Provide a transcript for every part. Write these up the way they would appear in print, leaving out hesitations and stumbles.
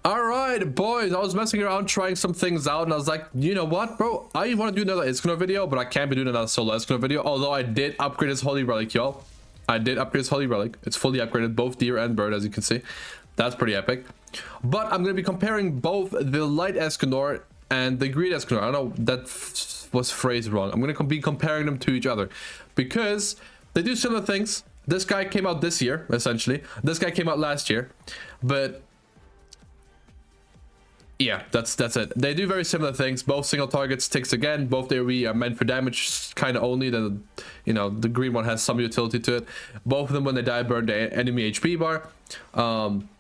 All right, boys, I was messing around trying some things out, and I was like, you know what, bro? I want to do another Escanor video, but I can't be doing another solo Escanor video, although I did upgrade his Holy Relic, y'all. I did upgrade his Holy Relic. It's fully upgraded, both deer and bird, as you can see. That's pretty epic. But I'm going to be comparing both the light Escanor and the green Escanor. I know that was phrased wrong. I'm going to be comparing them to each other because they do similar things. This guy came out this year, essentially. This guy came out last year, but yeah, that's it. They do very similar things. Both single targets, ticks again. Both AoE are meant for damage, kind of only. The the green one has some utility to it. Both of them, when they die, burn the enemy HP bar,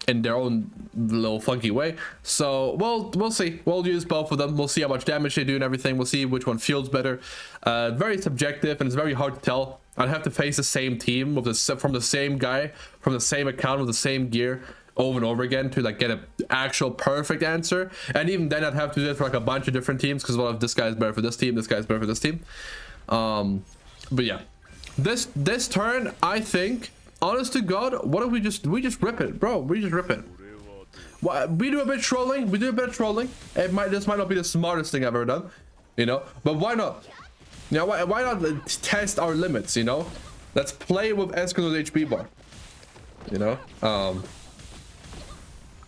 in their own little funky way. So we'll see. We'll use both of them. We'll see how much damage they do and everything. We'll see which one feels better. Very subjective, and it's very hard to tell. I'd have to face the same team with from the same guy, from the same account, with the same gear, over and over again to like get an actual perfect answer. And even then I'd have to do it for like a bunch of different teams, because what if this guy's better for this team, this guy's better for this team. But yeah, this turn, I think, honest to God, what if we just rip it, bro? We just rip it. We do a bit of trolling. This might not be the smartest thing I've ever done, but why not? Why not test our limits? Let's play with Escanor's HP bar.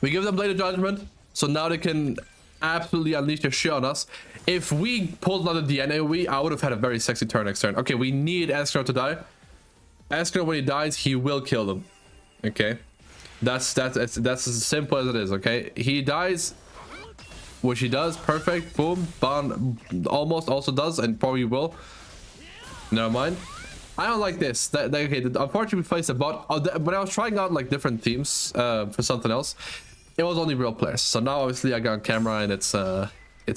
We give them Blade of Judgment, so now they can absolutely unleash their shit on us. If we pulled another DN AoE, I would have had a very sexy turn next turn. Okay, we need Escanor to die. Escanor, when he dies, he will kill them. Okay, that's as simple as it is. Okay, he dies, which he does. Perfect. Boom. Ban almost also does, and probably will. Never mind. I don't like this. Okay, unfortunately we faced a bot. When I was trying out like different themes for something else, it was only real players. So now obviously I got on camera and it's a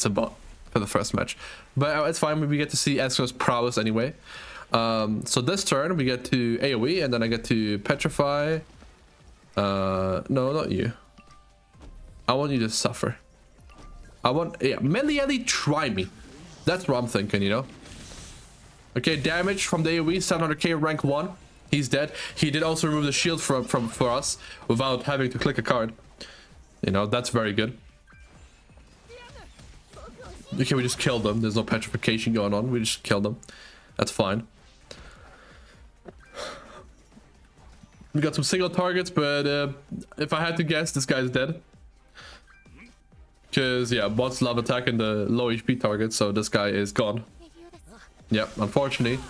bot for the first match. But it's fine. We get to see Escanor's prowess anyway. So this turn we get to AoE, and then I get to petrify. No, not you. I want you to suffer. Meli, try me. That's what I'm thinking, Okay, damage from the AoE, 700k rank 1. He's dead. He did also remove the shield for us without having to click a card. That's very good. Okay, we just killed them. There's no petrification going on. We just killed them. That's fine. We got some single targets, but if I had to guess, this guy's dead. Because, yeah, bots love attacking the low HP targets, so this guy is gone. Yep, unfortunately.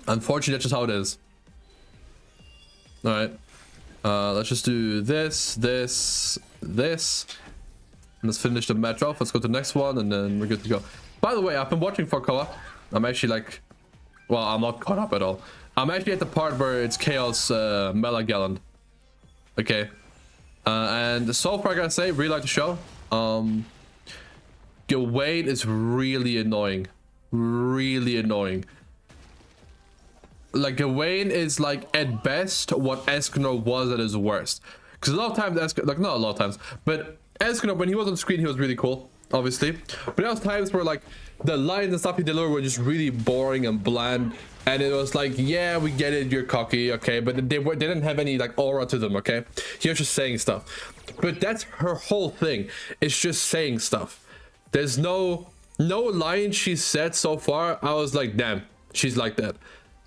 Unfortunately, that's just how it is. Alright. Let's just do this. Let's finish the match off. Let's go to the next one, and then we're good to go. By the way, I've been watching for co-op. I'm actually like... Well, I'm not caught up at all. I'm actually at the part where it's Chaos GALAND. Okay. And so far, I gotta say, really like the show. VAYNE is really annoying. Like, VAYNE is like at best what Escanor was at his worst. Because a lot of times, like not a lot of times, but Escanor, when he was on screen, he was really cool, obviously. But there was times where like the lines and stuff he delivered were just really boring and bland, and it was like, yeah, we get it, you're cocky, okay, but they didn't have any like aura to them, okay. He was just saying stuff, but that's her whole thing. It's just saying stuff. There's no line she said so far I was like, damn, she's like that,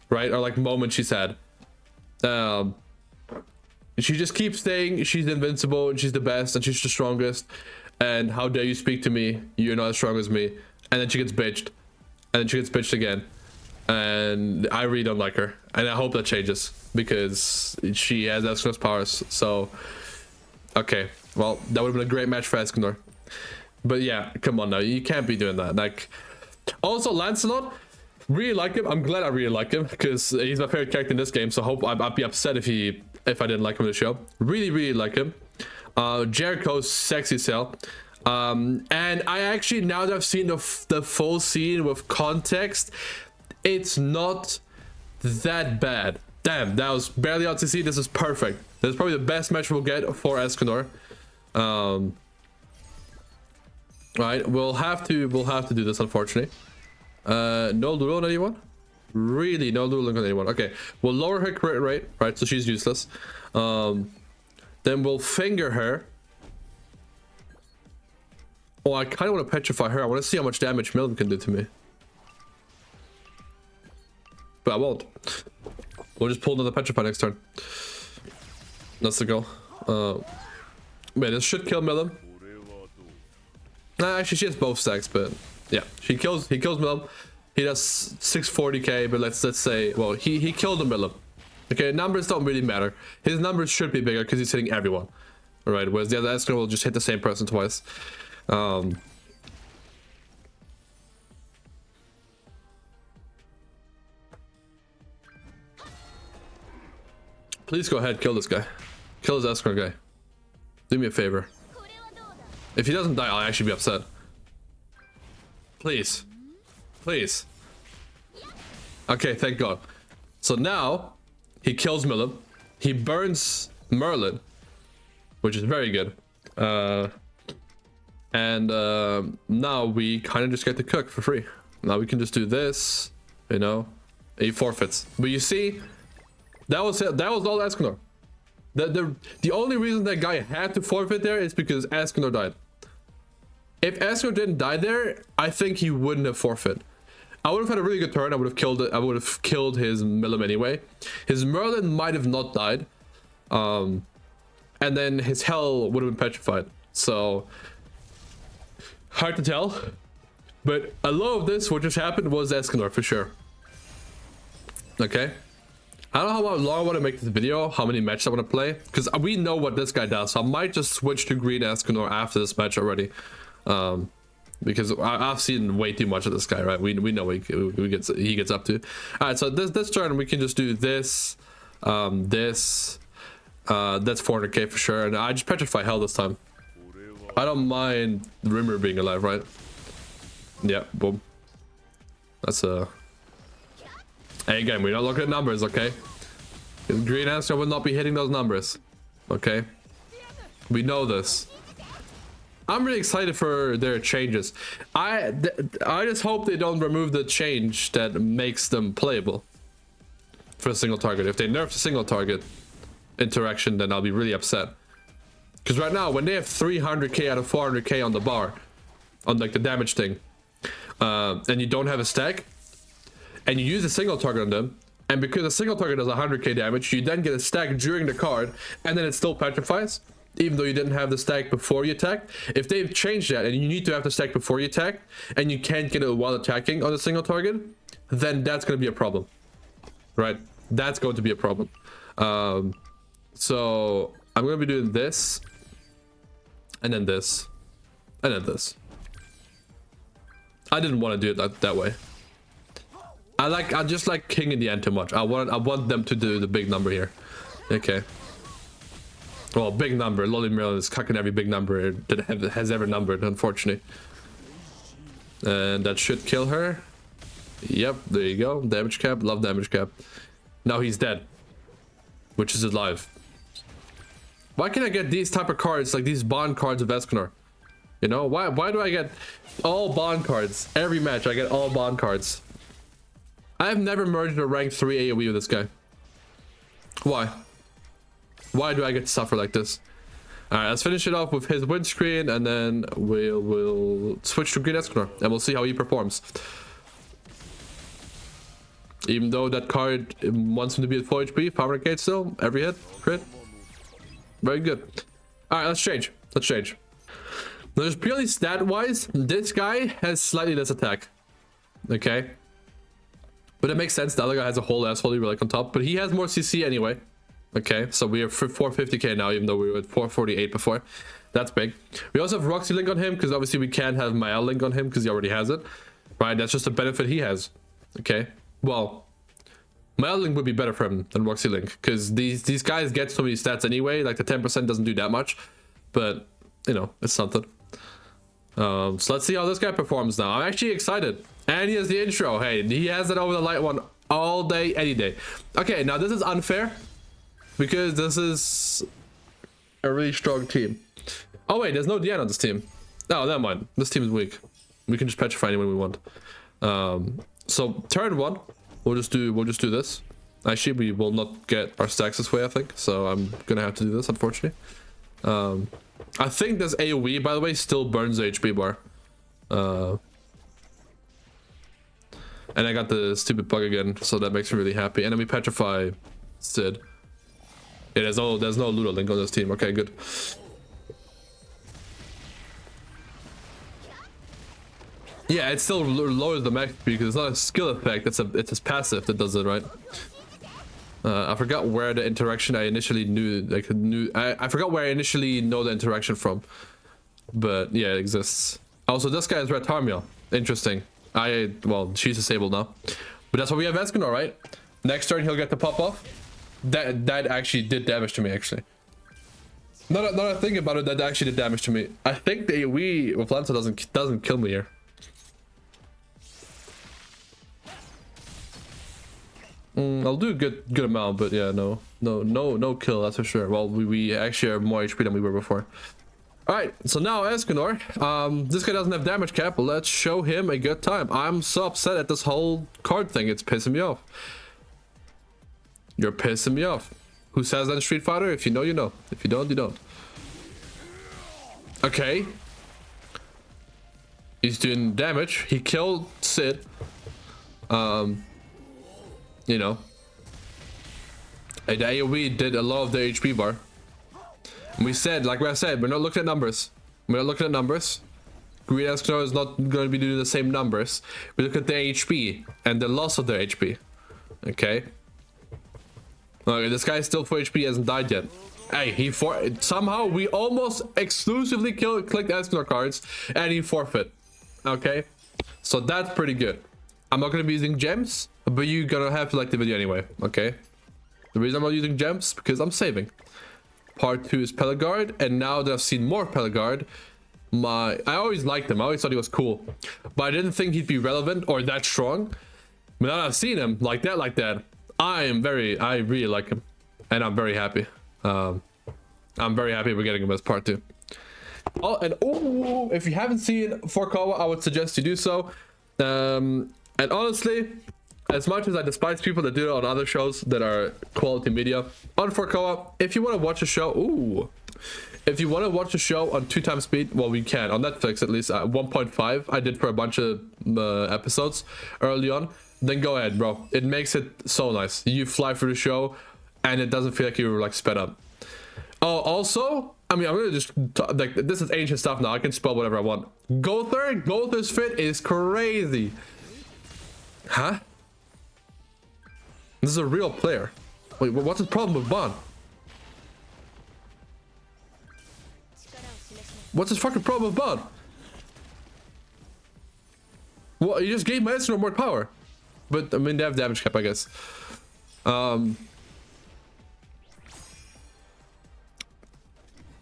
right? Or like moment she's had. She just keeps saying she's invincible and she's the best and she's the strongest, and how dare you speak to me, you're not as strong as me. And then she gets bitched, and then she gets bitched again, and I really don't like her, and I hope that changes because she has Escanor's powers. So okay, well, that would have been a great match for Escanor. But yeah, come on now, you can't be doing that. Like, also Lancelot, really like him. I'm glad I really like him because he's my favorite character in this game. So I hope I'd be upset if I didn't like him in the show. Really like him. Jericho's sexy cell. And I actually, now that I've seen the full scene with context, it's not that bad. Damn, that was barely out to see. This is perfect. This is probably the best match we'll get for Escanor. Right, we'll have to do this, unfortunately. No Luro on anyone? Really, no Lulu Link on anyone. Okay, we'll lower her crit rate, right? So she's useless. Then we'll finger her. Oh, I kind of want to petrify her. I want to see how much damage Milton can do to me. But I won't. We'll just pull another petrify next turn. That's the goal. Man, this should kill Millen. Nah, actually, she has both stacks, but yeah, he kills Millen. He does 640k, but let's say, well, he killed the Millen. Okay, numbers don't really matter. His numbers should be bigger because he's hitting everyone. All right, whereas the other Escanor will just hit the same person twice. Please go ahead, kill this guy. Kill this Escanor guy. Do me a favor. If he doesn't die, I'll actually be upset. Please. Please. Okay, thank God. So now, he kills Millen. He burns Merlin, which is very good. And now we kind of just get to cook for free. Now we can just do this, you know. He forfeits. But you see, that was it. That was all Escanor. The only reason that guy had to forfeit there is because Escanor died. If Escanor didn't die there, I think he wouldn't have forfeit. I would have had a really good turn. I would have killed it. I would have killed his Millen anyway. His Merlin might have not died. And then his Hell would have been petrified. So hard to tell. But a lot of this, what just happened, was Escanor for sure. Okay. I don't know how long I want to make this video, how many matches I want to play, because we know what this guy does. So I might just switch to green Escanor after this match already. Because I've seen way too much of this guy, right? We know what he gets up to. All right, so this turn we can just do this, this. That's 400k for sure, and I just petrify Hell this time. I don't mind Rimmer being alive, right? Yeah, boom. That's a. Hey, again, we're not looking at numbers, okay? Green Escanor will not be hitting those numbers, okay? We know this. I'm really excited for their changes. I just hope they don't remove the change that makes them playable for a single target. If they nerf the single target interaction, then I'll be really upset. Because right now, when they have 300k out of 400k on the bar, on like the damage thing, and you don't have a stack, and you use a single target on them, and because a single target does 100k damage, you then get a stack during the card, and then it still petrifies, even though you didn't have the stack before you attack. If they've changed that, and you need to have the stack before you attack, and you can't get it while attacking on a single target, then that's going to be a problem. Right? That's going to be a problem. So I'm going to be doing this, and then this, and then this. I didn't want to do it that way. I just like King in the end too much. I want them to do the big number here. Okay. Well, big number. Lolly Merlin is cucking every big number that has ever numbered, unfortunately. And that should kill her. Yep, there you go. Damage cap. Love damage cap. Now he's dead. Which is alive. Why can't I get these type of cards, like these bond cards of Escanor? You know, why do I get all bond cards? Every match I get all bond cards. I have never merged a rank 3 AoE with this guy. Why? Why do I get to suffer like this? Alright, let's finish it off with his windscreen, and then we'll switch to green Escanor, and we'll see how he performs. Even though that card wants him to be at 4 HP, 500k still, every hit, crit. Very good. Alright, let's change. Let's change. Now, just purely stat-wise, this guy has slightly less attack. Okay? But it makes sense. The other guy has a whole ass holy relic on top, but he has more CC anyway. Okay, so we are 450k now, even though we were at 448 before. That's big. We also have Roxy Link on him, because obviously we can't have Mael Link on him, because he already has it. Right, that's just a benefit he has. Okay, well, Mael Link would be better for him than Roxy Link, because these guys get so many stats anyway, like the 10% doesn't do that much. But, you know, it's something. So let's see how this guy performs now. I'm actually excited. And he has the intro. Hey, he has it over the light one all day, any day. Okay, now this is unfair, because this is a really strong team. Oh wait, there's no DN on this team. Oh, never mind. This team is weak. We can just petrify anyone we want. So turn one, we'll just do this. Actually, we will not get our stacks this way, I think. So I'm gonna have to do this, unfortunately. I think this AoE, by the way, still burns the HP bar. And I got the stupid bug again, so that makes me really happy. And then we petrify Sid. Yeah, there's no Ludo Link on this team. Okay, good. Yeah, it still lowers the max because it's not a skill effect. It's a passive that does it, right? I forgot where the interaction I initially knew. Like I forgot where I initially know the interaction from, but yeah, it exists. Also, this guy is Red Tarmiel. Interesting. Well, she's disabled now, but that's why we have Escanor, right? Next turn he'll get the pop off. That actually did damage to me, actually. Now that I think about it, that actually did damage to me. I think the AoE with Lanza doesn't kill me here. I'll do a good amount, but yeah, no kill, that's for sure. Well, we actually are more HP than we were before. All right, so now Escanor, this guy doesn't have damage cap. Let's show him a good time. I'm so upset at this whole card thing. It's pissing me off. You're pissing me off. Who says that in Street Fighter? If you know, you know. If you don't, you don't. Okay. He's doing damage. He killed Sid. You know. And the AoE did a lot of the HP bar. And we said, like I said, we're not looking at numbers. We're not looking at numbers. Green Escanor is not going to be doing the same numbers. We look at the HP and the loss of their HP. Okay. Okay, this guy is still 4 HP, hasn't died yet. Hey, somehow we almost exclusively clicked Escanor cards and he forfeit. Okay. So that's pretty good. I'm not going to be using gems, but you're going to have to like the video anyway. Okay. The reason I'm not using gems because I'm saving. Part 2 is Pelagard, and now that I've seen more Pelagard, I always liked him. I always thought he was cool, but I didn't think he'd be relevant or that strong. But now that I've seen him like that, I really like him, and I'm very happy. I'm very happy we're getting him as part 2. Oh, and oh, if you haven't seen Forkawa, I would suggest you do so. And honestly, as much as I despise people that do it on other shows that are quality media, on Forkawa, if you want to watch a show, if you want to watch a show on 2 times speed, well, we can on Netflix at least. 1.5 I did for a bunch of episodes early on. Then go ahead, bro. It makes it so nice. You fly through the show, and it doesn't feel like you were like sped up. Oh, also, I mean, I'm gonna just like this is ancient stuff now. I can spell whatever I want. Gother's fit is crazy. Huh? This is a real player. Wait, what's the problem with Bond? What's his fucking problem with Bond? Well, you just gave my Escanor more power. But, I mean, they have damage cap, I guess.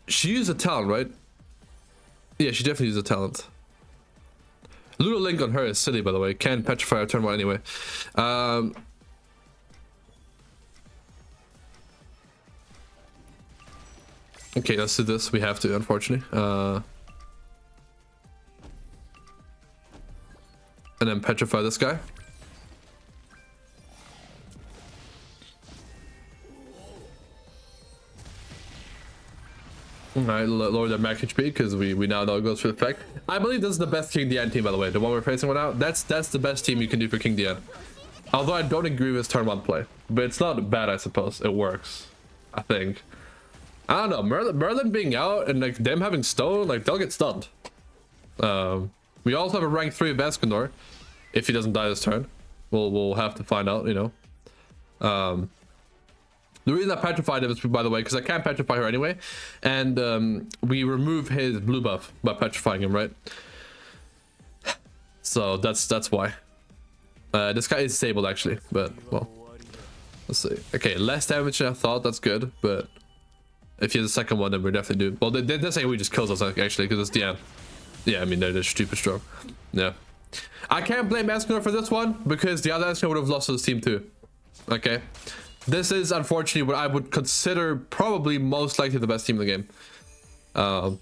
She used a talent, right? Yeah, she definitely used a talent. Ludo Link on her is silly, by the way. Can't petrify her turn 1 anyway. Okay, let's do this. We have to, unfortunately. And then petrify this guy. Alright, lower their max HP because we now know it goes for effect. I believe this is the best King Dian team, by the way. The one we're facing right now. That's the best team you can do for King Dian. Although I don't agree with his turn 1 play. But it's not bad, I suppose. It works. I think. I don't know, Merlin being out and like them having stone, like they'll get stunned. We also have a rank 3 of Escanor. If he doesn't die this turn, we'll have to find out, you know. The reason I petrified him is, by the way, because I can't petrify her anyway, and we remove his blue buff by petrifying him, right? So that's why. This guy is disabled actually, but well, let's see. Okay, less damage than I thought. That's good, but if he has a second one, then we're definitely doing. Well, they say we just kills us actually because it's Dian. Yeah, I mean they're stupid strong. Yeah, I can't blame Escanor for this one because the other Escanor would have lost to his team too. Okay, this is unfortunately what I would consider probably most likely the best team in the game.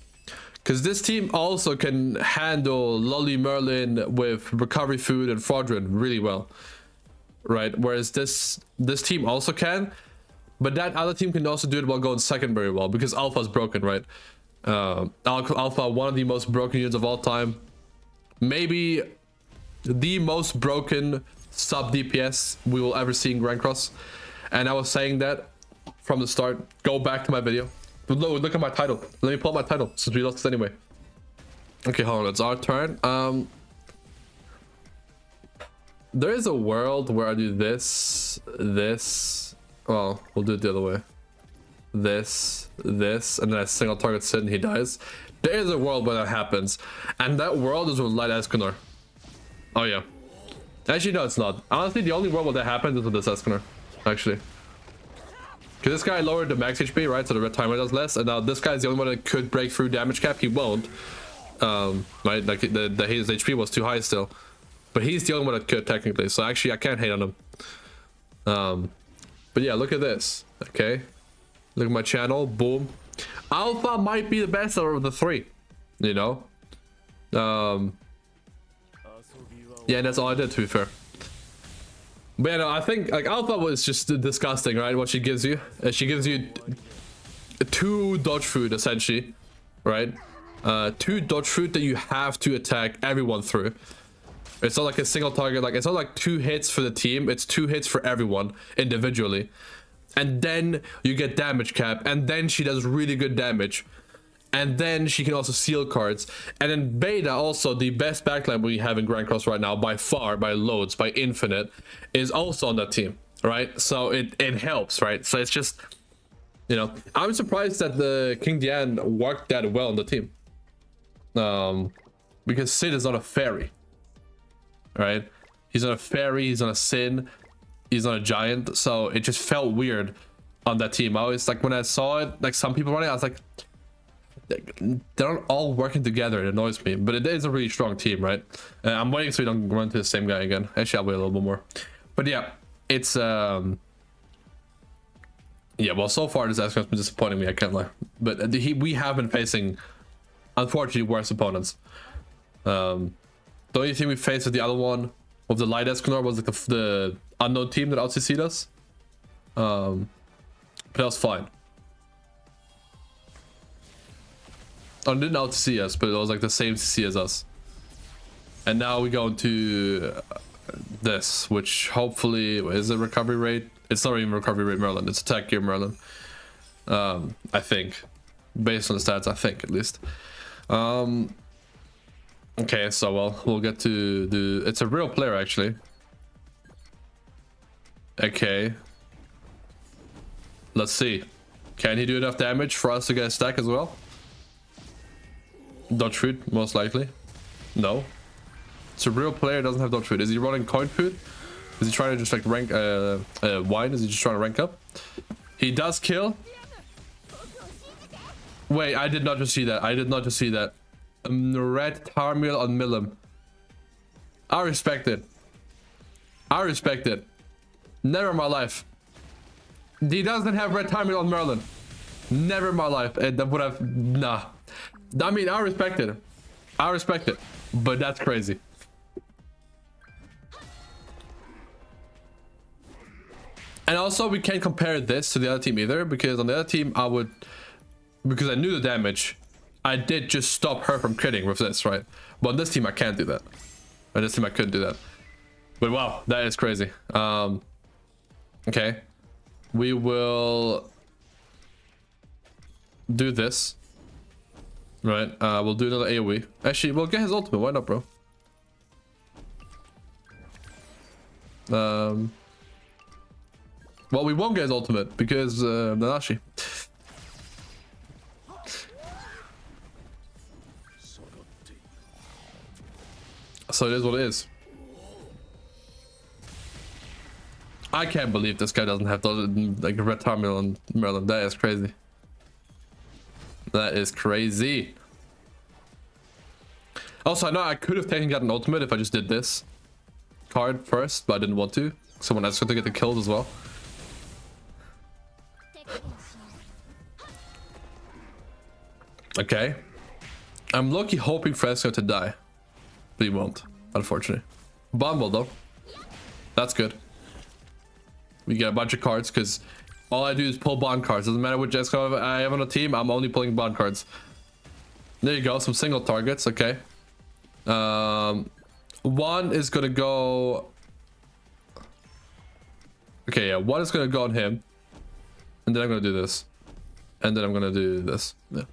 Because this team also can handle Lolly Merlin with recovery food and Fraudrin really well. right? Whereas this team also can, but that other team can also do it while going second very well because Alpha's broken, right? Alpha, one of the most broken units of all time, maybe the most broken sub DPS we will ever see in Grand Cross. And I was saying that from the start. Go back to my video. Look at my title. Let me pull up my title since we lost this anyway. Okay, hold on, it's our turn. There is a world where I do this. Well, we'll do it the other way. This, and then I single target Sid and he dies. There is a world where that happens, and that world is with light Escanor. Oh yeah. Actually, no, it's not. Honestly, the only world where that happens is with this Escanor. Actually, because this guy lowered the max HP, right? So the red timer does less, and now this guy's the only one that could break through damage cap. He won't. Right? Like his HP was too high still, but he's the only one that could technically. So actually, I can't hate on him. But yeah, look at this. Okay. Look at my channel, boom. Alpha might be the best out of the three, you know? Yeah, that's all I did, to be fair. But yeah, no, I think like Alpha was just disgusting, right? What she gives you. She gives you 2 dodge food, essentially, right? 2 dodge food that you have to attack everyone through. It's not like a single target, like it's not like 2 hits for the team, it's 2 hits for everyone individually. And then you get damage cap, and then she does really good damage, and then she can also seal cards. And then Beta, also the best backline we have in Grand Cross right now by far, by loads, by infinite, is also on that team, right? So it helps, right? So it's just, you know, I'm surprised that the King Diane worked that well on the team, because Sid is not a fairy, right? He's not a fairy, he's not a Sin, he's not a giant, so it just felt weird on that team. I always, like, when I saw it, like some people running, I was like, they're not all working together. It annoys me, but it is a really strong team, right? I'm waiting so we don't run into the same guy again. Actually, I'll wait a little bit more. But yeah, it's yeah, well, so far this Escanor's been disappointing me, I can't lie. But we have been facing, unfortunately, worse opponents. The only thing we faced with the other one, with the light Escanor, was like the unknown team that out-CC'd us. But that was fine. Oh, it didn't out-CC us, but it was like the same CC as us. And now we go into this, which hopefully is a recovery rate. It's not even recovery rate Merlin, it's attack gear Merlin. I think. Based on the stats, I think at least. Okay, so well, we'll get to the... It's a real player, actually. Okay. Let's see. Can he do enough damage for us to get a stack as well? Dodge food, most likely. No. It's a real player, doesn't have dodge food. Is he running coin food? Is he trying to just like rank wine? Is he just trying to rank up? He does kill. Wait, I did not just see that. I did not just see that. Red Tarmiel on Milim. I respect it. I respect it. Never in my life. He doesn't have Red Tarmiel on Merlin. Never in my life. That would have... Nah. I mean, I respect it. I respect it. But that's crazy. And also, we can't compare this to the other team either, because on the other team, I would... Because I knew the damage, I did just stop her from critting with this, right? But on this team, I can't do that. On this team, I couldn't do that. But wow, that is crazy. Okay. We will do this. Right, we'll do another AoE. Actually, we'll get his ultimate. Why not, bro? Well, we won't get his ultimate because NANASHI. So it is what it is. I can't believe this guy doesn't have like a red Tarmiel on Merlin. That is crazy. That is crazy. Also, I know I could have technically gotten an ultimate if I just did this card first, but I didn't want to. Someone else got to get the kills as well. Okay. I'm lucky hoping Fresco to die. But he won't, unfortunately. Bumble though. That's good. We get a bunch of cards because all I do is pull bond cards. Doesn't matter which Escanor I have on a team, I'm only pulling bond cards. There you go, some single targets, okay. One is gonna go... Okay, yeah, one is gonna go on him. And then I'm gonna do this. And then I'm gonna do this. Yeah.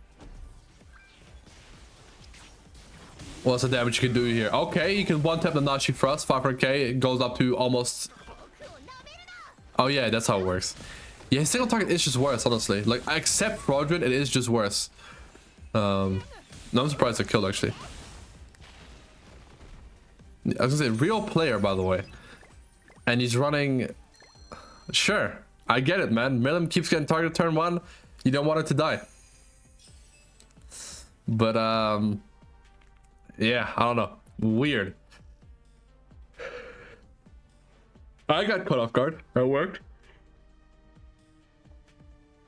What's the damage you can do here? Okay, you can one-tap the NANASHI Thrust, 500k, it goes up to almost... Oh yeah, that's how it works. Yeah, single target is just worse, honestly. Like, I accept Fraudulent, it is just worse. No, I'm surprised I killed, actually. I was gonna say, real player, by the way. And he's running... Sure, I get it, man. Milim keeps getting targeted turn 1. You don't want it to die. But, yeah, I don't know. Weird. I got caught off guard. That worked.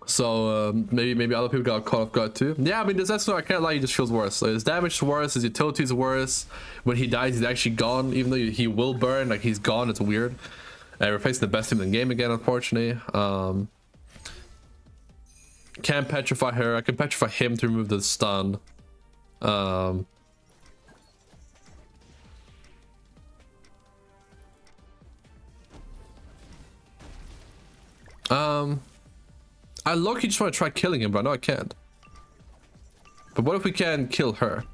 So maybe other people got caught off guard too. Yeah, I mean, this Escanor, I can't lie, he just feels worse. Like, his damage is worse, his utility is worse. When he dies, he's actually gone. Even though he will burn, like, he's gone. It's weird. And we're facing the best team in the game again, unfortunately. Can't petrify her. I can petrify him to remove the stun. I low-key just want to try killing him, but I know I can't. But what if we can kill her?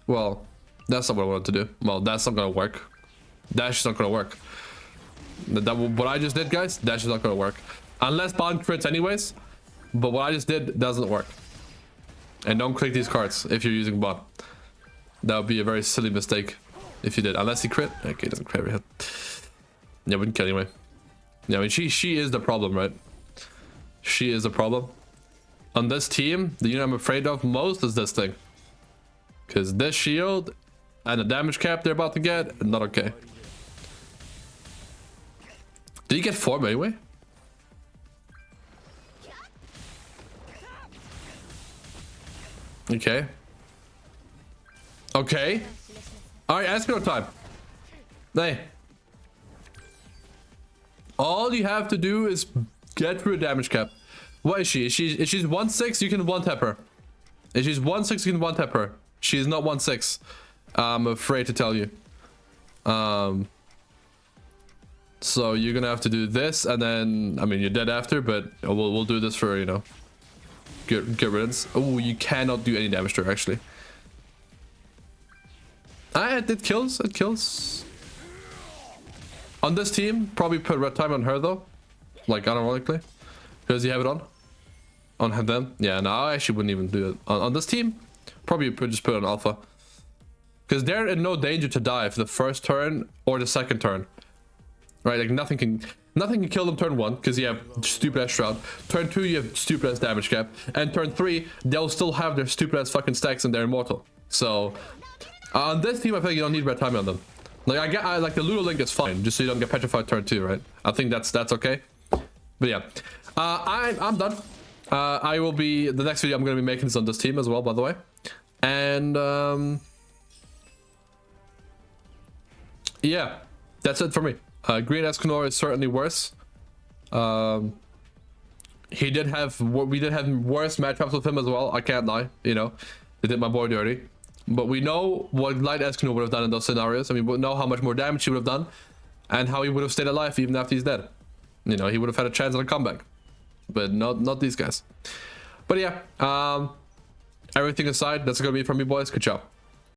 Well, that's not what I wanted to do. Well, that's not gonna work. That's just not gonna work. What I just did, guys, that's just not gonna work. Unless bond crits anyways. But what I just did doesn't work. And don't click these cards if you're using bond. That would be a very silly mistake if you did. Unless he crit. Okay, he doesn't crit every hit. Yeah, we can kill anyway. Yeah, I mean, she is the problem, right? She is the problem. On this team, the unit I'm afraid of most is this thing. Because this shield and the damage cap they're about to get, not okay. Did he get form anyway? Okay. Okay. Alright, Escanor time. Hey. All you have to do is get through a damage cap. What is she? If she's 1/6, you can one-tap her. If she's 1/6, you can one-tap her. She's not 1/6. I'm afraid to tell you. So you're gonna have to do this, and then I mean you're dead after, but we'll do this for, you know, get riddance. Oh, you cannot do any damage to her actually. It kills. It kills. On this team, probably put red time on her though, like unironically, because you have it on them. Yeah, no, I actually wouldn't even do it on this team. Probably just put it on alpha, because they're in no danger to die for the first turn or the second turn, right? Like nothing can kill them turn 1 because you have stupid ass shroud. Turn 2 you have stupid ass damage cap, and turn 3 they'll still have their stupid ass fucking stacks and they're immortal. So on this team, I think you don't need red time on them. Like I like the Ludo Link is fine, just so you don't get petrified turn 2, right? I think that's okay. But yeah, I'm done. I will be the next video I'm gonna be making is on this team as well, by the way. And yeah, that's it for me. Green Escanor is certainly worse. We did have worse matchups with him as well. I can't lie, you know, they did my boy dirty. But we know what Light Escanor would have done in those scenarios. I mean, we know how much more damage he would have done, and how he would have stayed alive even after he's dead. You know, he would have had a chance at a comeback, but not these guys. But yeah, everything aside, that's gonna be it from me, boys. Good job.